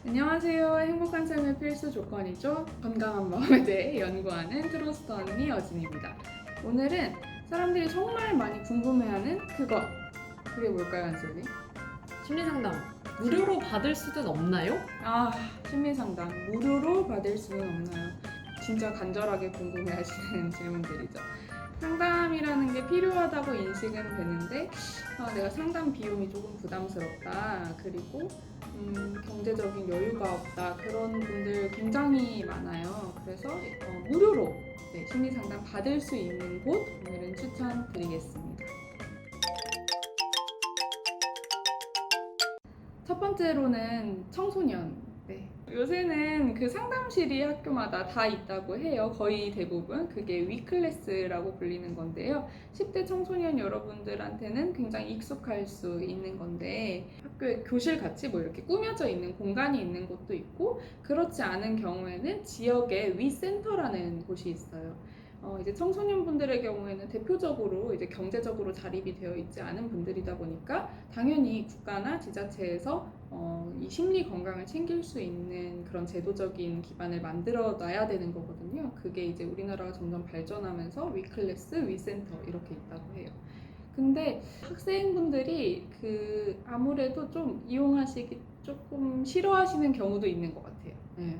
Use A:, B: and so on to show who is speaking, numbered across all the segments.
A: 안녕하세요. 행복한 삶의 필수 조건이죠. 건강한 마음에 대해 연구하는 트러스트 언니 어진입니다. 오늘은 사람들이 정말 많이 궁금해하는 그게 뭘까요, 한솔님?
B: 심리상담 무료로 받을 수는 없나요?
A: 심리상담 무료로 받을 수는 없나요? 진짜 간절하게 궁금해하시는 질문들이죠. 상담이라는 게 필요하다고 인식은 되는데 내가 상담 비용이 조금 부담스럽다. 그리고 경제적인 여유가 없다. 그런 분들 굉장히 많아요. 그래서 무료로 심리 상담 받을 수 있는 곳 오늘은 추천드리겠습니다. 첫 번째로는 청소년. 요새는 그 상담실이 학교마다 다 있다고 해요. 거의 대부분. 그게 위클래스라고 불리는 건데요. 10대 청소년 여러분들한테는 굉장히 익숙할 수 있는 건데 학교에 교실 같이 뭐 이렇게 꾸며져 있는 공간이 있는 곳도 있고 그렇지 않은 경우에는 지역에 위센터라는 곳이 있어요. 이제 청소년분들의 경우에는 대표적으로 이제 경제적으로 자립이 되어 있지 않은 분들이다 보니까 당연히 국가나 지자체에서 이 심리 건강을 챙길 수 있는 그런 제도적인 기반을 만들어 놔야 되는 거거든요. 그게 이제 우리나라가 점점 발전하면서 위클래스, 위센터 이렇게 있다고 해요. 근데 학생분들이 아무래도 좀 이용하시기 조금 싫어하시는 경우도 있는 것 같아요. 네.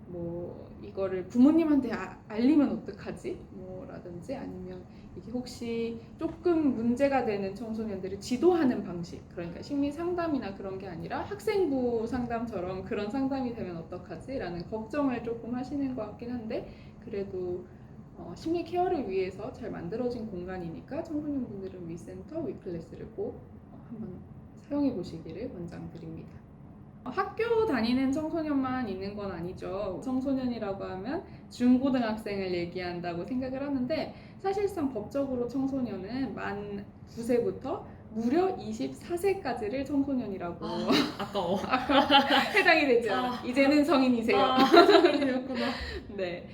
A: 뭐 이거를 부모님한테 알리면 어떡하지? 라든지 아니면 이게 혹시 조금 문제가 되는 청소년들을 지도하는 방식, 그러니까 심리 상담이나 그런 게 아니라 학생부 상담처럼 그런 상담이 되면 어떡하지? 라는 걱정을 조금 하시는 것 같긴 한데 그래도 심리 케어를 위해서 잘 만들어진 공간이니까 청소년분들은 위센터, 위클래스를 꼭 한번 사용해 보시기를 권장드립니다. 학교 다니는 청소년만 있는 건 아니죠. 청소년이라고 하면 중고등학생을 얘기한다고 생각을 하는데 사실상 법적으로 청소년은 만 9세부터 무려 24세까지를 청소년이라고
B: 아까워.
A: 해당이 되죠. 이제는 성인이세요.
B: 성인이었구나.
A: 네,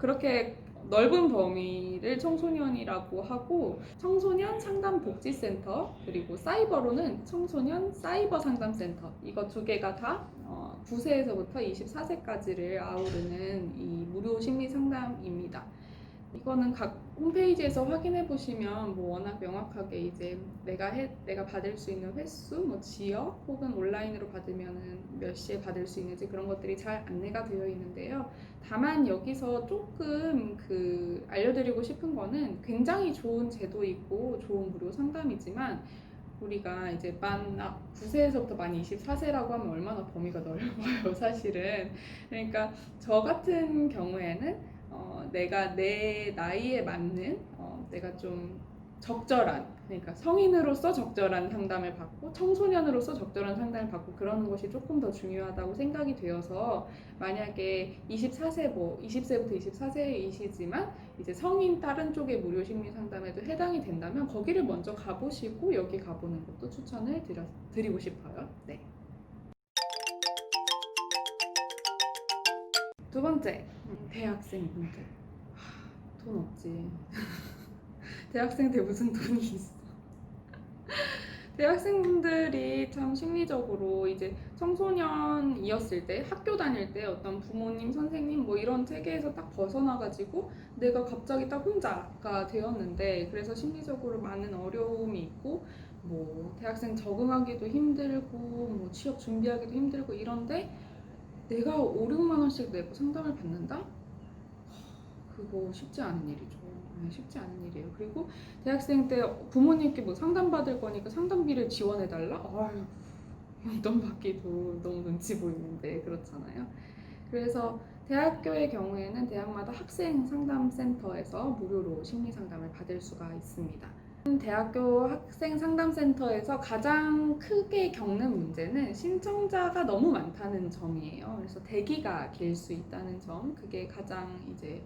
A: 그렇게 넓은 범위를 청소년이라고 하고 청소년 상담복지센터 그리고 사이버로는 청소년 사이버 상담센터 이거 두 개가 다 9세에서부터 24세까지를 아우르는 이 무료 심리 상담입니다. 이거는 각 홈페이지에서 확인해 보시면 뭐 워낙 명확하게 이제 내가 받을 수 있는 횟수, 뭐 지역 혹은 온라인으로 받으면은 몇 시에 받을 수 있는지 그런 것들이 잘 안내가 되어 있는데요. 다만 여기서 조금 알려드리고 싶은 거는 굉장히 좋은 제도이고 좋은 무료 상담이지만 우리가 이제 9세에서부터 만 24세라고 하면 얼마나 범위가 넓어요, 사실은. 그러니까 저 같은 경우에는 내가 내 나이에 맞는 내가 좀 적절한 그러니까 성인으로서 적절한 상담을 받고 청소년으로서 적절한 상담을 받고 그러는 것이 조금 더 중요하다고 생각이 되어서 만약에 24세 뭐 20세부터 24세이시지만 이제 성인 다른 쪽의 무료 심리 상담에도 해당이 된다면 거기를 먼저 가보시고 여기 가보는 것도 추천을 드리고 싶어요. 네. 두 번째, 대학생분들. 돈 없지. 대학생들 무슨 돈이 있어. 대학생분들이 참 심리적으로 이제 청소년이었을 때 학교 다닐 때 어떤 부모님, 선생님 뭐 이런 체계에서 딱 벗어나가지고 내가 갑자기 딱 혼자가 되었는데 그래서 심리적으로 많은 어려움이 있고 뭐 대학생 적응하기도 힘들고 뭐 취업 준비하기도 힘들고 이런데 내가 5, 6만 원씩 내고 상담을 받는다? 그거 쉽지 않은 일이죠. 쉽지 않은 일이에요. 그리고 대학생 때 부모님께 뭐 상담받을 거니까 상담비를 지원해달라? 아유, 용돈 받기도 너무 눈치 보이는데 그렇잖아요. 그래서 대학교의 경우에는 대학마다 학생 상담센터에서 무료로 심리 상담을 받을 수가 있습니다. 대학교 학생 상담센터에서 가장 크게 겪는 문제는 신청자가 너무 많다는 점이에요. 그래서 대기가 길 수 있다는 점, 그게 가장 이제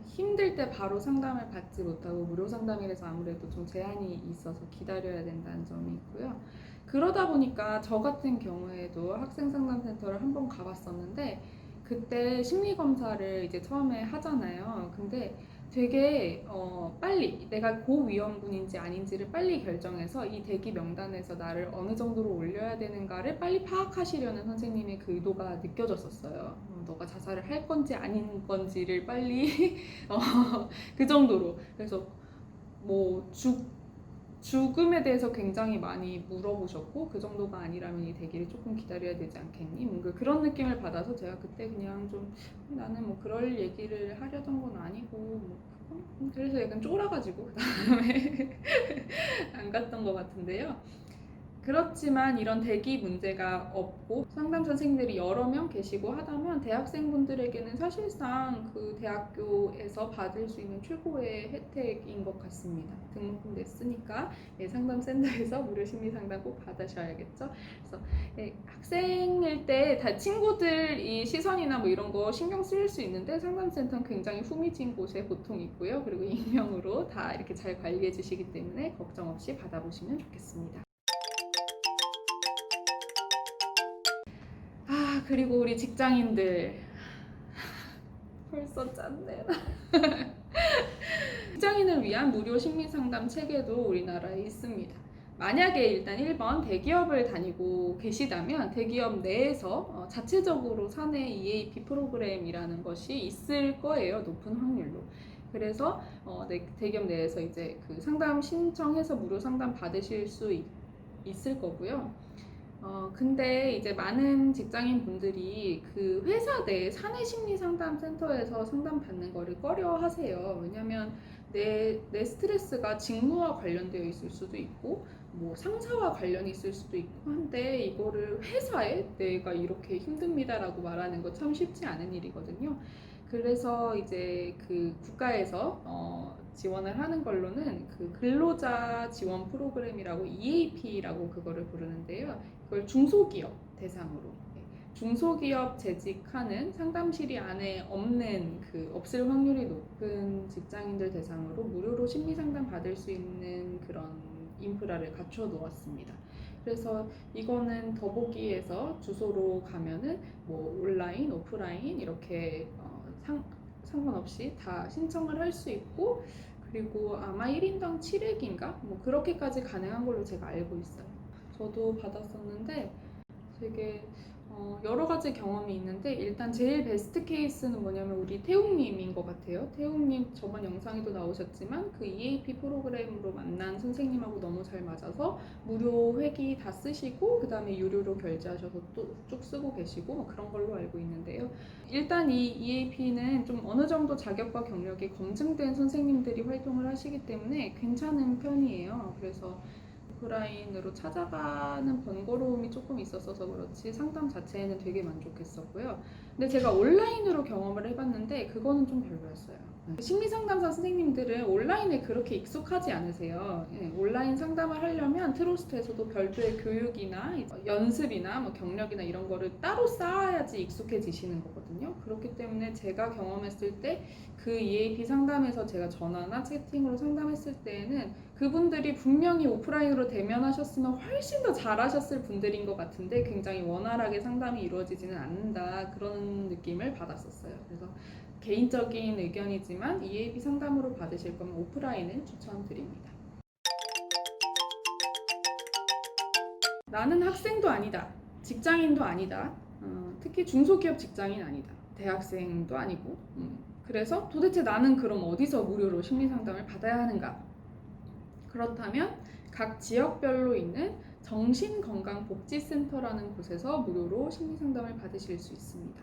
A: 힘들 때 바로 상담을 받지 못하고 무료 상담이라서 아무래도 좀 제한이 있어서 기다려야 된다는 점이 있고요. 그러다 보니까 저 같은 경우에도 학생 상담센터를 한 번 가봤었는데 그때 심리 검사를 이제 처음에 하잖아요. 근데 되게 빨리 내가 고위험군인지 아닌지를 빨리 결정해서 이 대기 명단에서 나를 어느 정도로 올려야 되는가를 빨리 파악하시려는 선생님의 그 의도가 느껴졌었어요. 너가 자살을 할 건지 아닌 건지를 빨리 그 정도로. 그래서 뭐 죽음에 대해서 굉장히 많이 물어보셨고, 그 정도가 아니라면 이 대기를 조금 기다려야 되지 않겠니? 뭔가 그런 느낌을 받아서 제가 그때 그냥 좀 나는 뭐 그럴 얘기를 하려던 건 아니고 뭐 그래서 약간 쫄아가지고 그 다음에 안 갔던 것 같은데요. 그렇지만 이런 대기 문제가 없고 상담 선생님들이 여러 명 계시고 하다면 대학생분들에게는 사실상 그 대학교에서 받을 수 있는 최고의 혜택인 것 같습니다. 등록금 냈으니까 상담센터에서 무료 심리 상담 꼭 받으셔야겠죠. 그래서 학생일 때 다 친구들 시선이나 뭐 이런 거 신경 쓰일 수 있는데 상담센터는 굉장히 후미진 곳에 보통 있고요. 그리고 익명으로 다 이렇게 잘 관리해 주시기 때문에 걱정 없이 받아보시면 좋겠습니다. 그리고 우리 직장인들 벌써 짠내 나. 직장인을 위한 무료 심리상담 체계도 우리나라에 있습니다. 만약에 일단 1번 대기업을 다니고 계시다면 대기업 내에서 자체적으로 사내 EAP 프로그램이라는 것이 있을 거예요. 높은 확률로. 그래서 대기업 내에서 이제 그 상담 신청해서 무료 상담 받으실 수 있을 거고요. 근데 이제 많은 직장인 분들이 그 회사 내 사내 심리 상담 센터에서 상담 받는 거를 꺼려 하세요. 왜냐면 내 스트레스가 직무와 관련되어 있을 수도 있고, 뭐 상사와 관련이 있을 수도 있고 한데, 이거를 회사에 내가 이렇게 힘듭니다라고 말하는 거 참 쉽지 않은 일이거든요. 그래서 이제 그 국가에서 지원을 하는 걸로는 그 근로자 지원 프로그램이라고 EAP라고 그거를 부르는데요. 그걸 중소기업 대상으로, 중소기업 재직하는 상담실이 안에 없을 확률이 높은 직장인들 대상으로 무료로 심리 상담 받을 수 있는 그런 인프라를 갖춰 놓았습니다. 그래서 이거는 더보기에서 주소로 가면은 뭐 온라인, 오프라인 이렇게 상관없이 다 신청을 할 수 있고, 그리고 아마 1인당 7회인가? 뭐 그렇게까지 가능한 걸로 제가 알고 있어요. 저도 받았었는데 되게 여러 가지 경험이 있는데, 일단 제일 베스트 케이스는 뭐냐면 우리 태웅님인 것 같아요. 태웅님 저번 영상에도 나오셨지만 그 EAP 프로그램으로 만난 선생님하고 너무 잘 맞아서 무료 회기 다 쓰시고 그 다음에 유료로 결제하셔서 또 쭉 쓰고 계시고 뭐 그런 걸로 알고 있는데요. 일단 이 EAP는 좀 어느 정도 자격과 경력이 검증된 선생님들이 활동을 하시기 때문에 괜찮은 편이에요. 그래서 오프라인으로 찾아가는 번거로움이 조금 있었어서 그렇지 상담 자체에는 되게 만족했었고요. 근데 제가 온라인으로 경험을 해봤는데 그거는 좀 별로였어요. 심리상담사 선생님들은 온라인에 그렇게 익숙하지 않으세요. 온라인 상담을 하려면 트러스트에서도 별도의 교육이나 연습이나 뭐 경력이나 이런 거를 따로 쌓아야지 익숙해지시는 거거든요. 그렇기 때문에 제가 경험했을 때 그 EAP 상담에서 제가 전화나 채팅으로 상담했을 때에는 그분들이 분명히 오프라인으로 대면하셨으면 훨씬 더 잘하셨을 분들인 것 같은데 굉장히 원활하게 상담이 이루어지지는 않는다, 그런 느낌을 받았었어요. 그래서 개인적인 의견이지만 EAP 상담으로 받으실 거면 오프라인을 추천드립니다. 나는 학생도 아니다, 직장인도 아니다, 특히 중소기업 직장인 아니다, 대학생도 아니고, 그래서 도대체 나는 그럼 어디서 무료로 심리상담을 받아야 하는가? 그렇다면 각 지역별로 있는 정신건강복지센터라는 곳에서 무료로 심리상담을 받으실 수 있습니다.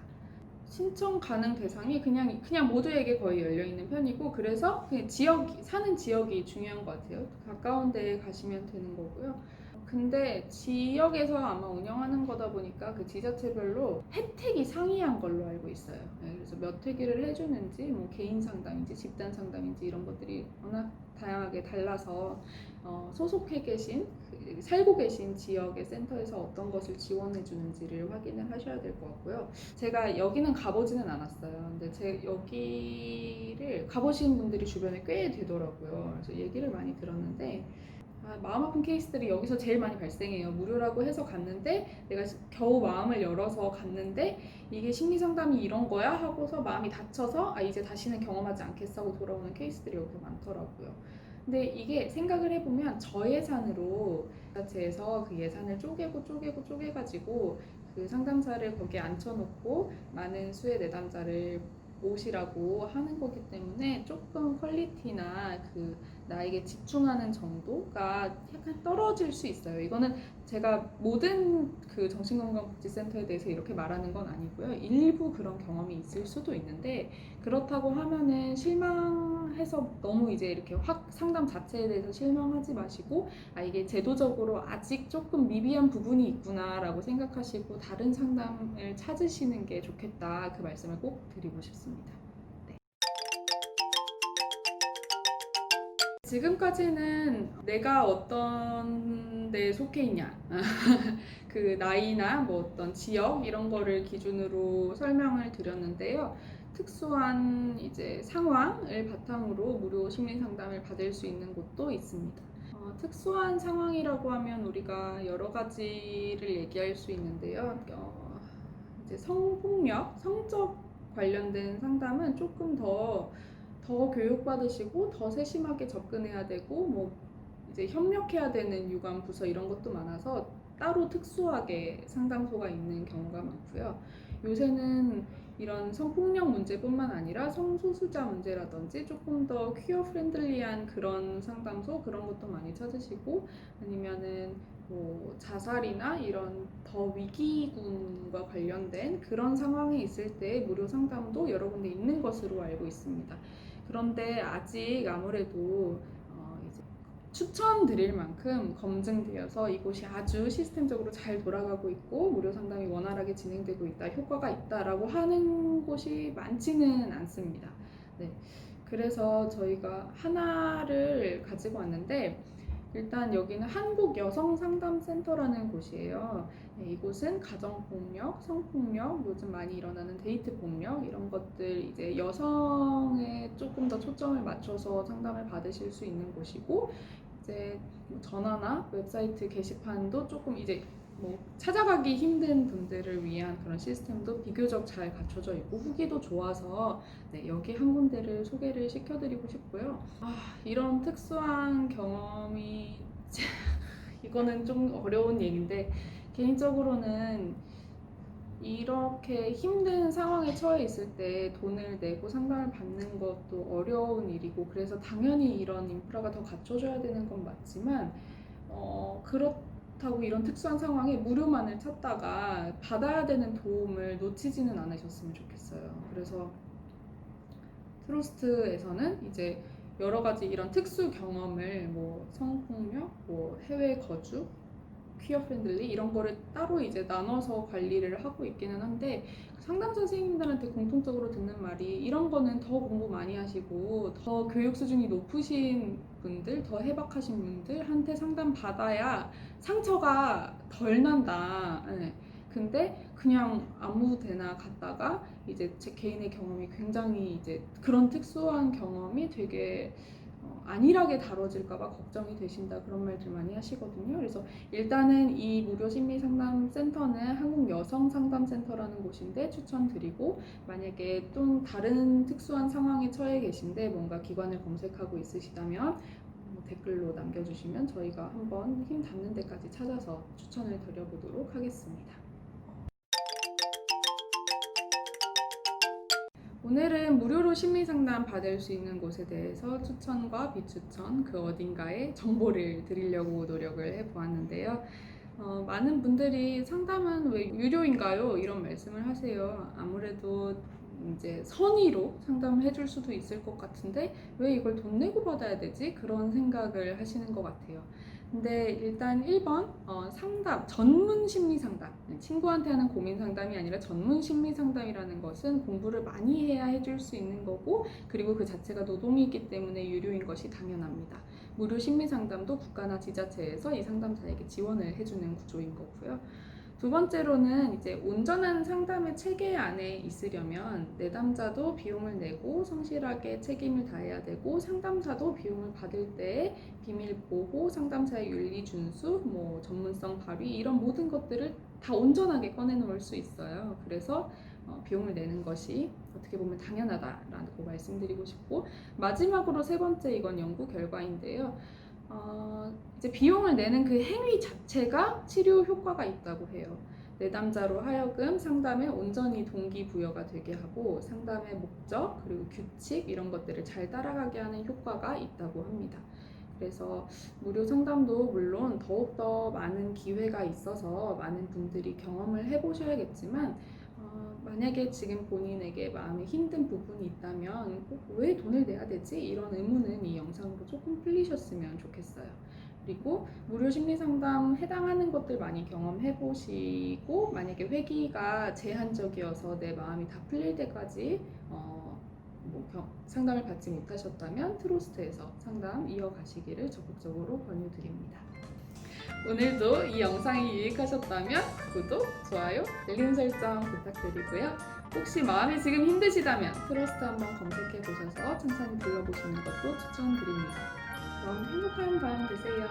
A: 신청 가능 대상이 그냥 모두에게 거의 열려 있는 편이고, 그래서 그냥 사는 지역이 중요한 것 같아요. 가까운 데에 가시면 되는 거고요. 근데 지역에서 아마 운영하는 거다 보니까 그 지자체별로 혜택이 상이한 걸로 알고 있어요. 그래서 몇 회기를 해주는지, 뭐 개인 상담인지 집단 상담인지 이런 것들이 워낙 다양하게 달라서 살고 계신 지역의 센터에서 어떤 것을 지원해 주는지를 확인을 하셔야 될 것 같고요. 제가 여기는 가보지는 않았어요. 근데 여기를 가보신 분들이 주변에 꽤 되더라고요. 그래서 얘기를 많이 들었는데 마음 아픈 케이스들이 여기서 제일 많이 발생해요. 무료라고 해서 갔는데 내가 겨우 마음을 열어서 갔는데 이게 심리 상담이 이런 거야 하고서 마음이 다쳐서 이제 다시는 경험하지 않겠어 하고 돌아오는 케이스들이 여기 많더라고요. 근데 이게 생각을 해보면 저예산으로 지자체에서 그 예산을 쪼개가지고 그 상담사를 거기에 앉혀놓고 많은 수의 내담자를 모시라고 하는 거기 때문에 조금 퀄리티나 그 나에게 집중하는 정도가 약간 떨어질 수 있어요. 이거는 제가 모든 그 정신건강복지센터에 대해서 이렇게 말하는 건 아니고요. 일부 그런 경험이 있을 수도 있는데 그렇다고 하면은 실망해서 너무 이제 이렇게 확 상담 자체에 대해서 실망하지 마시고 이게 제도적으로 아직 조금 미비한 부분이 있구나라고 생각하시고 다른 상담을 찾으시는 게 좋겠다 그 말씀을 꼭 드리고 싶습니다. 네. 지금까지는 내가 어떤 데에 속해 있냐 그 나이나 뭐 어떤 지역 이런 거를 기준으로 설명을 드렸는데요. 특수한 이제 상황을 바탕으로 무료 심리 상담을 받을 수 있는 곳도 있습니다. 특수한 상황이라고 하면 우리가 여러 가지를 얘기할 수 있는데요. 이제 성폭력, 성적 관련된 상담은 조금 더 교육받으시고 더 세심하게 접근해야 되고 뭐 이제 협력해야 되는 유관 부서 이런 것도 많아서 따로 특수하게 상담소가 있는 경우가 많고요. 요새는 이런 성폭력 문제뿐만 아니라 성소수자 문제라든지 조금 더 퀴어 프렌들리한 그런 상담소 그런 것도 많이 찾으시고 아니면은 뭐 자살이나 이런 더 위기군과 관련된 그런 상황이 있을 때 무료 상담도 여러 군데 있는 것으로 알고 있습니다. 그런데 아직 아무래도 이제 추천드릴 만큼 검증되어서 이곳이 아주 시스템적으로 잘 돌아가고 있고 무료 상담이 원활하게 진행되고 있다, 효과가 있다라고 하는 곳이 많지는 않습니다. 네. 그래서 저희가 하나를 가지고 왔는데 일단 여기는 한국여성상담센터라는 곳이에요. 네, 이곳은 가정폭력, 성폭력, 요즘 많이 일어나는 데이트폭력 이런 것들 이제 여성에 조금 더 초점을 맞춰서 상담을 받으실 수 있는 곳이고 이제 뭐 전화나 웹사이트 게시판도 조금 이제 뭐 찾아가기 힘든 분들을 위한 그런 시스템도 비교적 잘 갖춰져 있고 후기도 좋아서 네, 여기 한 군데를 소개를 시켜드리고 싶고요. 이런 특수한 경험이 이거는 좀 어려운 얘기인데 개인적으로는 이렇게 힘든 상황에 처해 있을 때 돈을 내고 상담을 받는 것도 어려운 일이고 그래서 당연히 이런 인프라가 더 갖춰져야 되는 건 맞지만 그렇다고 이런 특수한 상황에 무료만을 찾다가 받아야 되는 도움을 놓치지는 않으셨으면 좋겠어요. 그래서 트러스트에서는 이제 여러 가지 이런 특수 경험을 뭐 성폭력, 뭐 해외 거주, 퀴어 프렌들리 이런 거를 따로 이제 나눠서 관리를 하고 있기는 한데 상담 선생님들한테 공통적으로 듣는 말이 이런 거는 더 공부 많이 하시고 더 교육 수준이 높으신 분들, 더 해박하신 분들한테 상담 받아야 상처가 덜 난다. 네. 근데 그냥 아무 데나 갔다가 이제 제 개인의 경험이 굉장히 이제 그런 특수한 경험이 되게 안일하게 다뤄질까봐 걱정이 되신다 그런 말들 많이 하시거든요. 그래서 일단은 이 무료 심리 상담 센터는 한국 여성 상담센터라는 곳인데 추천드리고 만약에 또 다른 특수한 상황에 처해 계신데 뭔가 기관을 검색하고 있으시다면 댓글로 남겨주시면 저희가 한번 힘 닿는 데까지 찾아서 추천을 드려보도록 하겠습니다. 오늘은 무료로 심리상담 받을 수 있는 곳에 대해서 추천과 비추천 그 어딘가에 정보를 드리려고 노력을 해보았는데요. 많은 분들이 상담은 왜 유료인가요? 이런 말씀을 하세요. 아무래도 이제 선의로 상담을 해줄 수도 있을 것 같은데 왜 이걸 돈 내고 받아야 되지? 그런 생각을 하시는 것 같아요. 근데 일단 1번 상담, 전문 심리 상담 친구한테 하는 고민 상담이 아니라 전문 심리 상담이라는 것은 공부를 많이 해야 해줄 수 있는 거고 그리고 그 자체가 노동이기 때문에 유료인 것이 당연합니다. 무료 심리 상담도 국가나 지자체에서 이 상담자에게 지원을 해주는 구조인 거고요. 두 번째로는 이제 온전한 상담의 체계 안에 있으려면 내담자도 비용을 내고 성실하게 책임을 다해야 되고 상담사도 비용을 받을 때 비밀 보호, 상담사의 윤리 준수, 뭐 전문성 발휘 이런 모든 것들을 다 온전하게 꺼내놓을 수 있어요. 그래서 비용을 내는 것이 어떻게 보면 당연하다라고 말씀드리고 싶고 마지막으로 세 번째 이건 연구 결과인데요. 이제 비용을 내는 그 행위 자체가 치료 효과가 있다고 해요. 내담자로 하여금 상담에 온전히 동기부여가 되게 하고 상담의 목적 그리고 규칙 이런 것들을 잘 따라가게 하는 효과가 있다고 합니다. 그래서 무료 상담도 물론 더욱더 많은 기회가 있어서 많은 분들이 경험을 해보셔야겠지만 만약에 지금 본인에게 마음에 힘든 부분이 있다면 꼭 왜 돈을 내야 되지? 이런 의문은 이 영상으로 조금 풀리셨으면 좋겠어요. 그리고 무료 심리 상담 해당하는 것들 많이 경험해 보시고 만약에 회기가 제한적이어서 내 마음이 다 풀릴 때까지 상담을 받지 못하셨다면 트로스트에서 상담 이어가시기를 적극적으로 권유드립니다. 오늘도 이 영상이 유익하셨다면 구독, 좋아요, 알림 설정 부탁드리고요. 혹시 마음이 지금 힘드시다면 트러스트 한번 검색해 보셔서 천천히 불러보시는 것도 추천드립니다. 그럼 행복한 밤 되세요.